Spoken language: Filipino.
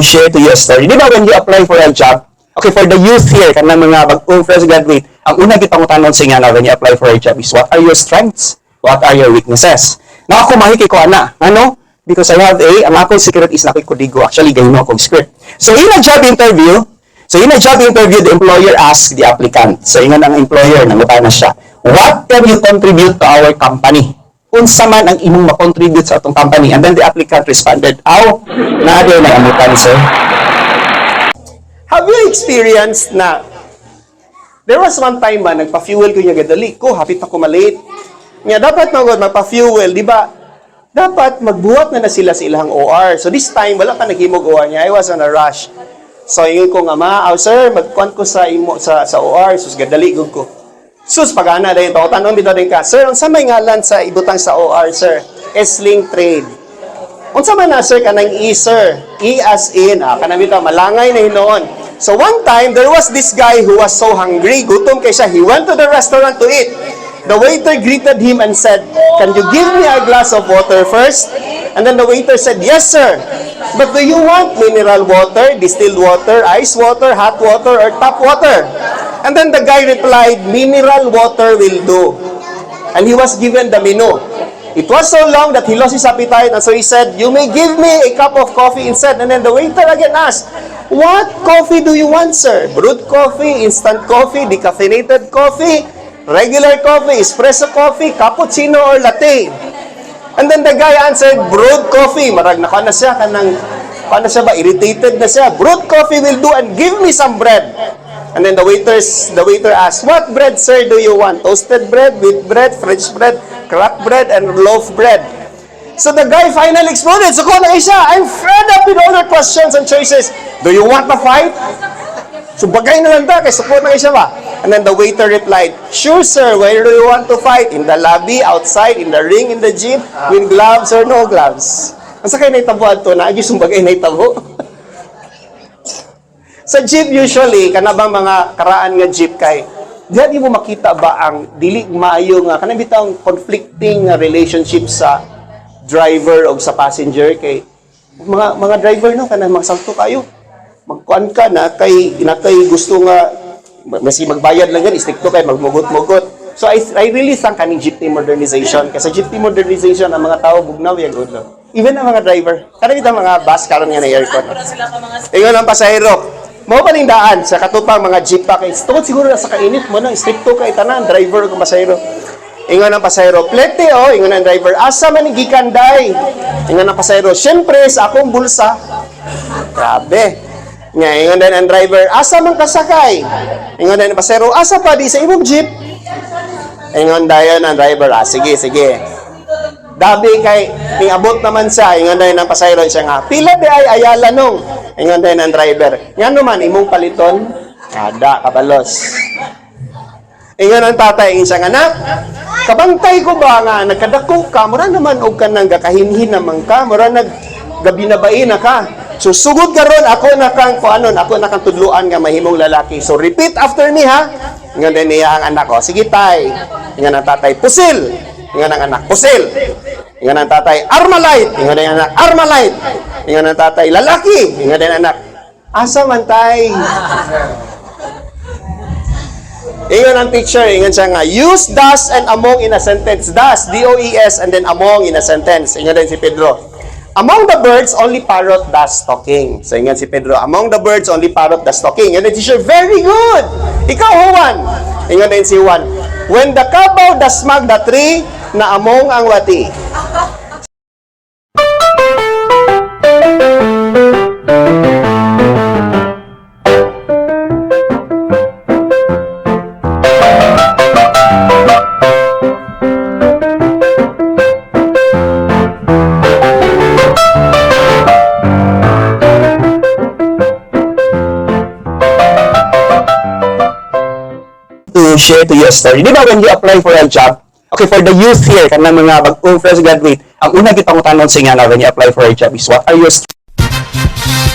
share to you a story. Di ba when you apply for a job, okay, for the youth here, kanang mga bagong fresh graduate, ang una kitang utanon sa inyo na when you apply for a job is what are your strengths? What are your weaknesses? Na ako mahiki ko ana. Ano? Because I have ang akong secret is na ko digo. Actually, gayno akong script. So in a job interview, the employer asks the applicant. So ingon ang employer, nangutan na siya. What can you contribute to our company? Unsa man ang imong ma-contribute sa atong company? And then the applicant responded, naadyo na amutan, sir. Have you experienced na there was one time ba nagpa-fuel ko niya gadali ko, hapit ako malate. Nga dapat magpa-fuel, di ba? Dapat magbuhat na sila sa ilang OR. So this time wala pa naghimog OR niya. I was on a rush. So ingon ko nga sir, magkuan ko sa OR, sus gadali gud ko. Sus pagana dayon to tanon bitaw din ka. Sir, unsa may ngalan sa ibutang sa OR, sir? Esling trade. Unsa man na sir kanang sir? As in, kanang bitaw malangay na hinoon. So one time there was this guy who was so hungry, gutom kay siya. He went to the restaurant to eat. The waiter greeted him and said, "Can you give me a glass of water first?" And then the waiter said, "Yes, sir. But do you want mineral water, distilled water, ice water, hot water, or tap water?" And then the guy replied, "Mineral water will do." And he was given the menu. It was so long that he lost his appetite, and so he said, "You may give me a cup of coffee instead." And then the waiter again asked, "What coffee do you want, sir? Brewed coffee, instant coffee, decaffeinated coffee, regular coffee, espresso coffee, cappuccino, or latte?" And then the guy answered, "Brewed coffee." Marag na na siya, irritated na siya. "Brewed coffee will do, and give me some bread." And then the waiter asked, "What bread, sir, do you want? Toasted bread, wheat bread, French bread, cracked bread, and loaf bread?" So the guy finally exploded. So kung siya, "I'm fed up with all your questions and choices. Do you want to fight?" So bagay na lang ta, kay support na siya ba? And then the waiter replied, "Sure, sir, where do you want to fight? In the lobby, outside, in the ring, in the gym, with gloves or no gloves?" Ang sakay na itabo ato na, agis yung bagay na itabo. Sa jeep usually, kanabang mga karaan nga jeep kay, di mo makita ba ang dili maayo nga, kanang bitang conflicting relationship sa driver o sa passenger kay, mga driver no, kanang magsalto kayo. Magkuan ka na kay gusto nga, masi magbayad lang yan, istikto kay magmugot-mugot. So I really thank kaning jeepney modernization. Kasi jeepney modernization, ang mga tao bugnaw yung good lang. Even ang mga driver. Kanang bitang mga bus, karon nga na aircon. Ingon ang pasahero. Mao pa ning daan sa katupang mga jeep pa kay tungod siguro na sa kainit mo nang stricto kay tanan driver ug pasahero. Ingon ang pasahero, "Plete ingon ang driver, "Asa man gikan day?" Ingon ang pasahero, "Syempre sa akong bulsa." Grabe. Nga ingon din ang driver, "Asa man kasakay?" Ingon din ang pasahero, "Asa pa di sa imong jeep?" Ingon dayon ang driver, sige. Dabi kay niabot naman siya, ingon din ang pasahero siya nga, "Pila di ay ayala nung?" Ingon din ang driver, "Ngano man imong paliton?" Ada kabalos. Ingon ang tatay siya nga, "Anak, kabantay ko ba nga nagkadako ka, mura naman og kanang gakahinhin naman ka, mura naggabinabain na ka. So sugod karon ako na kang tudluan nga mahimong lalaki. So repeat after me ha." Ingon din niya ang anak ko, "Sige tay." Ingon ang tatay, "Pusil." Ingon ang anak, "Pusil." Ingon ang tatay, "Armalite." Ingon ang anak, "Armalite." Ingon ang tatay, "Lalaki." Ingon ang anak, "Asa man tay?" Ingon ang teacher, ingon siya nga, "Use does and among in a sentence." Does, D-O-E-S, and then among in a sentence. Ingon din si Pedro, "Among the birds, only parrot does talking." So ingon si Pedro, "Among the birds, only parrot does talking." Ingon din teacher, "Very good." Ikaw, Juan. Ingon din si Juan, "When the kabaw does smag the tree, na among ang wati." To share to you a story. Di ba when you apply for a job, okay, for the youth here, kanang mga bagong fresh graduate, ang una kitang utanon sa inyo na when you apply for a job is what are your strengths?